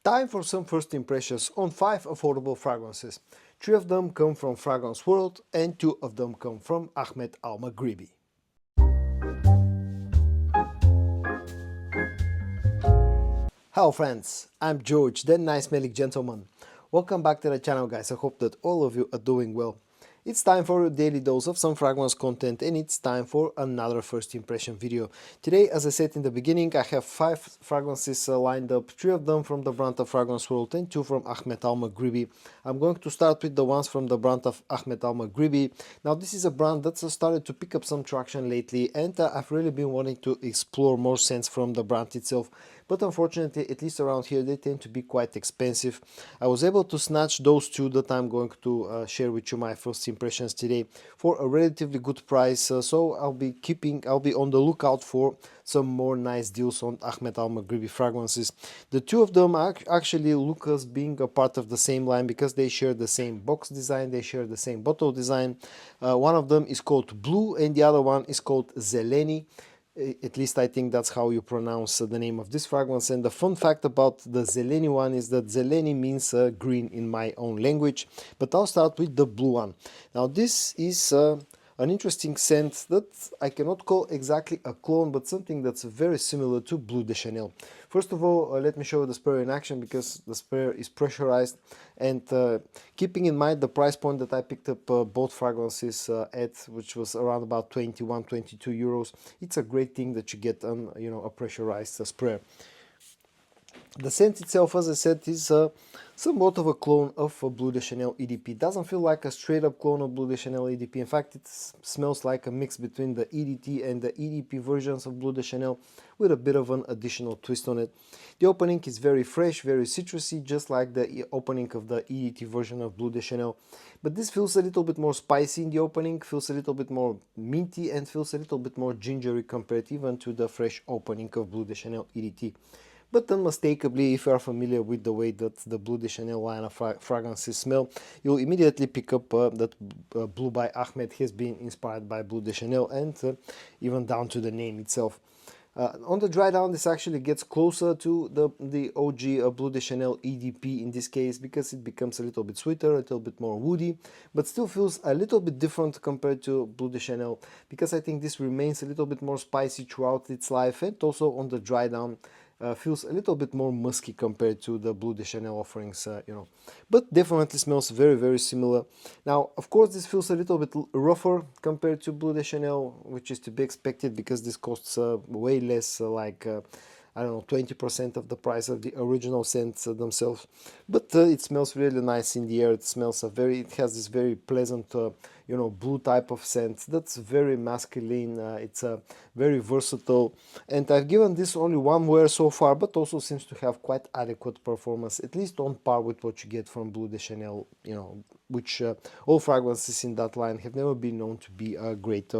Time for some first impressions on 5 affordable fragrances. 3 of them come from Fragrance World and 2 of them come from Ahmed Al Maghribi. Hello friends, I'm George, the nice smelling gentleman. Welcome back to the channel guys, I hope that all of you are doing well. It's time for a daily dose of some fragrance content and it's time for another first impression video. Today, as I said in the beginning, I have 5 fragrances lined up, 3 of them from the brand of Fragrance World and 2 from Ahmed Al Maghribi. I'm going to start with the ones from the brand of Ahmed Al Maghribi. Now this is a brand that's started to pick up some traction lately and I've really been wanting to explore more scents from the brand itself. But unfortunately, at least around here, they tend to be quite expensive. I was able to snatch those 2 that I'm going to share with you my first impressions today for a relatively good price. So I'll be on the lookout for some more nice deals on Ahmed Al Maghribi fragrances. The 2 of them actually look as being a part of the same line because they share the same box design, they share the same bottle design. One of them is called Blue and the other one is called Zeleny. At least I think that's how you pronounce the name of this fragrance. And the fun fact about the Zeleny one is that Zeleny means green in my own language. But I'll start with the blue one. Now this is an interesting scent that I cannot call exactly a clone, but something that's very similar to Bleu de Chanel. First of all, let me show you the sprayer in action because the sprayer is pressurized, and keeping in mind the price point that I picked up both fragrances at, which was around about 21-22 euros, it's a great thing that you get on a pressurized sprayer. The scent itself, as I said, is somewhat of a clone of Bleu de Chanel EDP. It doesn't feel like a straight up clone of Bleu de Chanel EDP. In fact, it smells like a mix between the EDT and the EDP versions of Bleu de Chanel with a bit of an additional twist on it. The opening is very fresh, very citrusy, just like the opening of the EDT version of Bleu de Chanel. But this feels a little bit more spicy in the opening, feels a little bit more minty, and feels a little bit more gingery compared even to the fresh opening of Bleu de Chanel EDT. But unmistakably, if you are familiar with the way that the Bleu de Chanel line of fragrances smell, you'll immediately pick up that Blue by Ahmed has been inspired by Bleu de Chanel, and even down to the name itself. On the dry down, this actually gets closer to the OG Bleu de Chanel EDP in this case, because it becomes a little bit sweeter, a little bit more woody, but still feels a little bit different compared to Bleu de Chanel, because I think this remains a little bit more spicy throughout its life, and also on the dry down feels a little bit more musky compared to the Bleu de Chanel offerings, but definitely smells very, very similar. Now, of course, this feels a little bit rougher compared to Bleu de Chanel, which is to be expected because this costs way less, I don't know, 20% of the price of the original scents themselves. But it smells really nice in the air. It smells it has this very pleasant, blue type of scent that's very masculine. It's very versatile. And I've given this only 1 wear so far, but also seems to have quite adequate performance, at least on par with what you get from Bleu de Chanel, which all fragrances in that line have never been known to be a great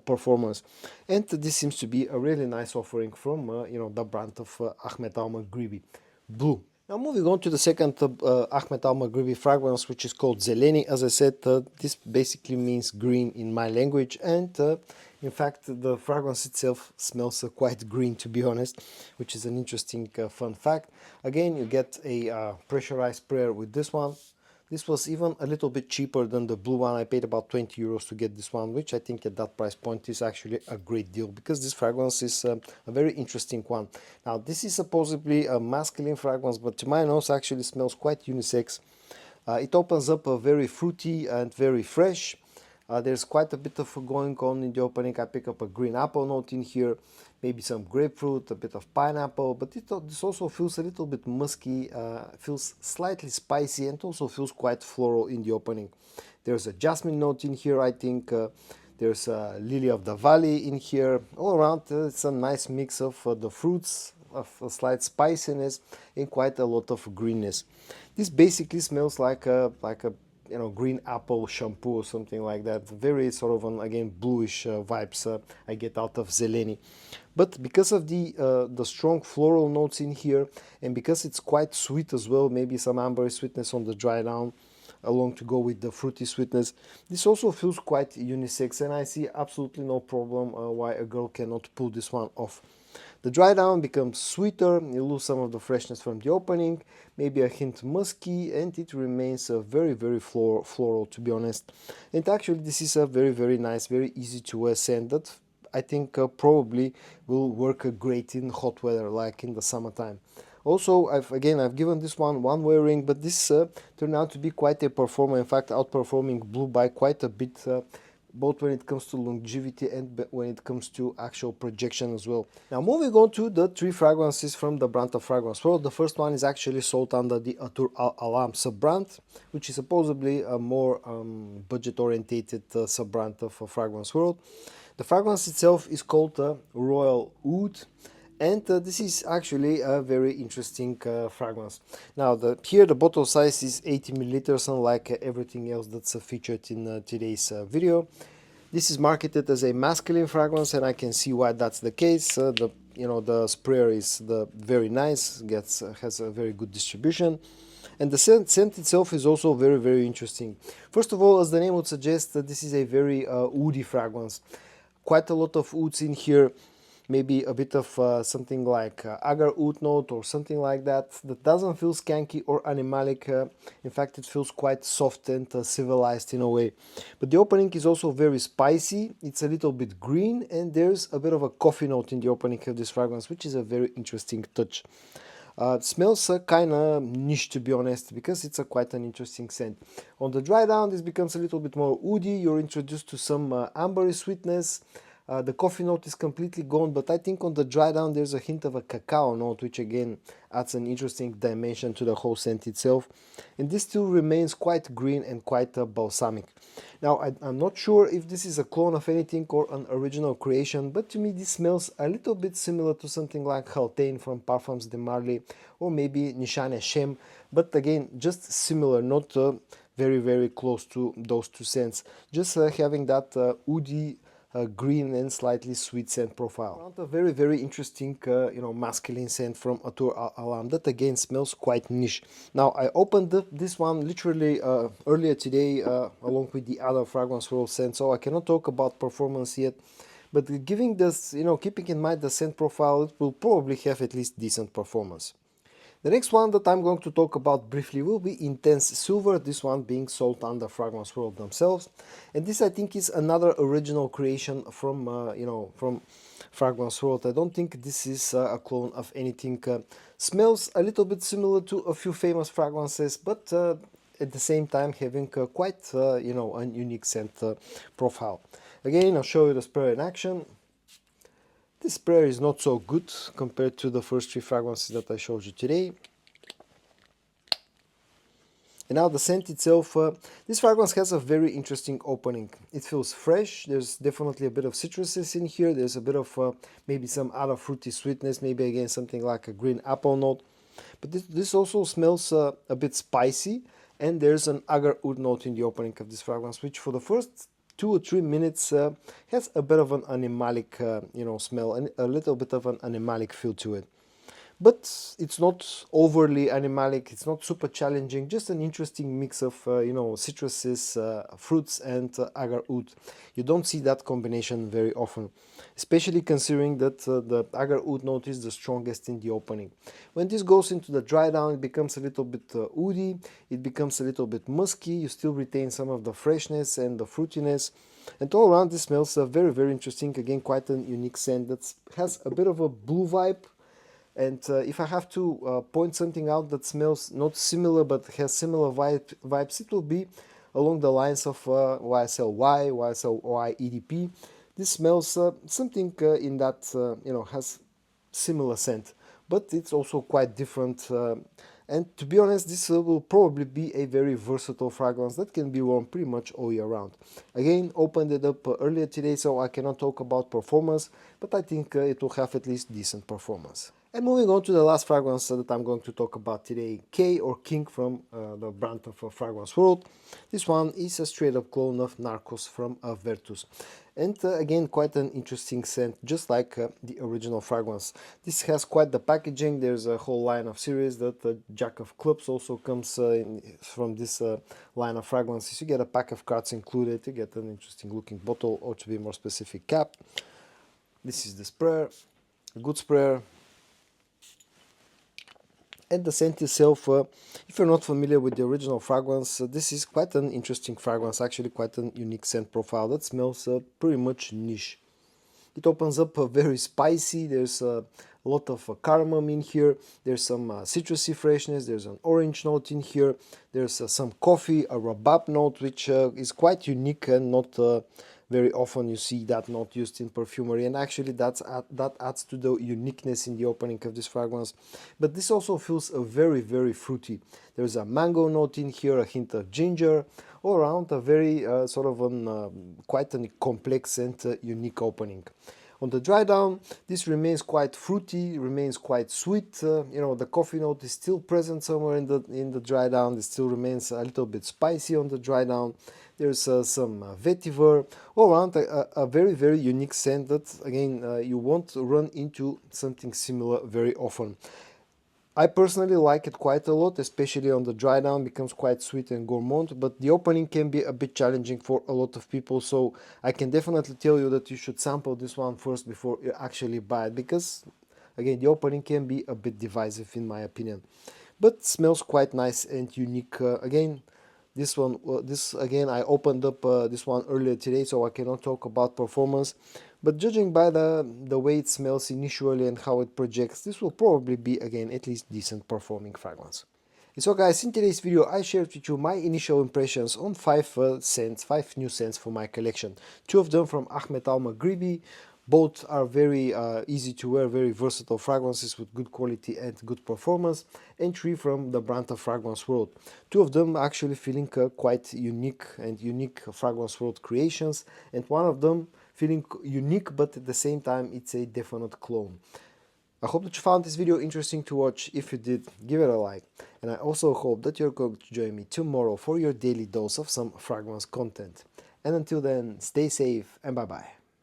performance. And this seems to be a really nice offering from the brand of Ahmed Al Maghribi, Blue. Now moving on to the second Ahmed Al Maghribi fragrance, which is called Zeleny. As I said, this basically means green in my language, and in fact the fragrance itself smells quite green, to be honest, which is an interesting fun fact. Again, you get a pressurized sprayer with this one. This was even a little bit cheaper than the blue one. I paid about 20 euros to get this one, which I think at that price point is actually a great deal because this fragrance is a very interesting one. Now, this is supposedly a masculine fragrance, but to my nose actually smells quite unisex. It opens up very fruity and very fresh. There's quite a bit of going on in the opening. I pick up a green apple note in here, maybe some grapefruit, a bit of pineapple, but this also feels a little bit musky, feels slightly spicy, and also feels quite floral in the opening. There's a jasmine note in here, I think. There's a lily of the valley in here. All around, it's a nice mix of the fruits, of a slight spiciness, and quite a lot of greenness. This basically smells like a green apple shampoo or something like that. Very sort of again bluish vibes I get out of Zeleny. But because of the strong floral notes in here, and because it's quite sweet as well, maybe some amber sweetness on the dry down along to go with the fruity sweetness, this also feels quite unisex, and I see absolutely no problem why a girl cannot pull this one off. The dry down becomes sweeter, you lose some of the freshness from the opening, maybe a hint musky, and it remains very floral, to be honest. And actually this is a very nice, very easy to wear scent that I think probably will work great in hot weather, like in the summertime. Also, I've given this one wearing, but this turned out to be quite a performer. In fact, outperforming Blue by quite a bit, both when it comes to longevity and when it comes to actual projection as well. Now, moving on to the three fragrances from the brand of Fragrance World. The first one is actually sold under the Athoor Alam sub-brand, which is supposedly a more budget-orientated sub-brand of Fragrance World. The fragrance itself is called Royale Oud. And this is actually a very interesting fragrance. Now, here the bottle size is 80 milliliters, unlike everything else that's featured in today's video. This is marketed as a masculine fragrance, and I can see why that's the case. The sprayer is very nice, has a very good distribution, and the scent itself is also very interesting. First of all, as the name would suggest, this is a very woody fragrance. Quite a lot of woods in here. Maybe a bit of something like agar oud note or something like that. That doesn't feel skanky or animalic. In fact, it feels quite soft and civilized in a way. But the opening is also very spicy. It's a little bit green, and there's a bit of a coffee note in the opening of this fragrance, which is a very interesting touch. It smells kind of niche, to be honest, because it's quite an interesting scent. On the dry down, this becomes a little bit more woody. You're introduced to some ambery sweetness. The coffee note is completely gone, but I think on the dry down there's a hint of a cacao note, which again adds an interesting dimension to the whole scent itself. And this still remains quite green and quite balsamic. Now, I'm not sure if this is a clone of anything or an original creation, but to me this smells a little bit similar to something like Haltain from Parfums de Marly, or maybe Nishane Shem, but again, just similar, not very close to those two scents. Just having that woody, green and slightly sweet scent profile. A very interesting, masculine scent from Athoor Alam that again smells quite niche. Now, I opened this one literally earlier today along with the other Fragrance World scent, so I cannot talk about performance yet. But giving this, keeping in mind the scent profile, it will probably have at least decent performance. The next one that I'm going to talk about briefly will be Intense Silver, this one being sold under Fragrance World themselves. And this, I think, is another original creation from, from Fragrance World. I don't think this is a clone of anything. Smells a little bit similar to a few famous fragrances, but at the same time having quite, a unique scent profile. Again, I'll show you the sprayer in action. This sprayer is not so good compared to the first three fragrances that I showed you today. And now the scent itself, this fragrance has a very interesting opening. It feels fresh, there's definitely a bit of citruses in here, there's a bit of maybe some other fruity sweetness, maybe again something like a green apple note. But this also smells a bit spicy, and there's an agar oud note in the opening of this fragrance, which for the first 2 or 3 minutes has a bit of an animalic smell, and a little bit of an animalic feel to it. But it's not overly animalic, it's not super challenging, just an interesting mix of citruses, fruits and agar oud. You don't see that combination very often, especially considering that the agar oud note is the strongest in the opening. When this goes into the dry down, it becomes a little bit woody, it becomes a little bit musky, you still retain some of the freshness and the fruitiness. And all around this smells very interesting, again quite an unique scent that has a bit of a blue vibe. And if I have to point something out that smells not similar but has similar vibes, it will be along the lines of YSL Y, YSL Y EDP. This smells something in that, has similar scent, but it's also quite different. And to be honest, this will probably be a very versatile fragrance that can be worn pretty much all year round. Again, opened it up earlier today, so I cannot talk about performance, but I think it will have at least decent performance. And moving on to the last fragrance that I'm going to talk about today, K or King from the brand of Fragrance World. This one is a straight up clone of Narco'is from Virtus. And again, quite an interesting scent, just like the original fragrance. This has quite the packaging. There's a whole line of series that Jack of Clubs also comes from this line of fragrances. You get a pack of cards included, you get an interesting looking bottle, or to be more specific, cap. This is the sprayer. a good sprayer. And the scent itself, if you're not familiar with the original fragrance, this is quite an interesting fragrance, actually quite an unique scent profile that smells pretty much niche. It opens up very spicy, there's a lot of cardamom in here, there's some citrusy freshness, there's an orange note in here, there's some coffee, a rhubarb note, which is quite unique and not very often you see that note used in perfumery, and actually that adds to the uniqueness in the opening of this fragrance. But this also feels very fruity. There's a mango note in here, a hint of ginger, all around a very sort of quite a complex and unique opening. On the dry down, this remains quite fruity, remains quite sweet. You know, the coffee note is still present somewhere in the dry down. It still remains a little bit spicy on the dry down. There's some vetiver. All around a very unique scent that, again, you won't run into something similar very often. I personally like it quite a lot, especially on the dry down, becomes quite sweet and gourmand, but the opening can be a bit challenging for a lot of people, so I can definitely tell you that you should sample this one first before you actually buy it, because again, the opening can be a bit divisive in my opinion. But smells quite nice and unique. Again, this one, this again, I opened up this one earlier today, so I cannot talk about performance. But judging by the way it smells initially and how it projects, this will probably be, again, at least decent performing fragrance. And so guys, in today's video I shared with you my initial impressions on 5 scents, 5 new scents for my collection. 2 of them from Ahmed Al Maghribi. Both are very easy to wear, very versatile fragrances with good quality and good performance, and 3 from the brand of Fragrance World. 2 of them actually feeling quite unique and unique Fragrance World creations, and 1 of them feeling unique, but at the same time it's a definite clone. I hope that you found this video interesting to watch. If you did, give it a like, and I also hope that you're going to join me tomorrow for your daily dose of some fragrance content. And until then, stay safe and bye bye.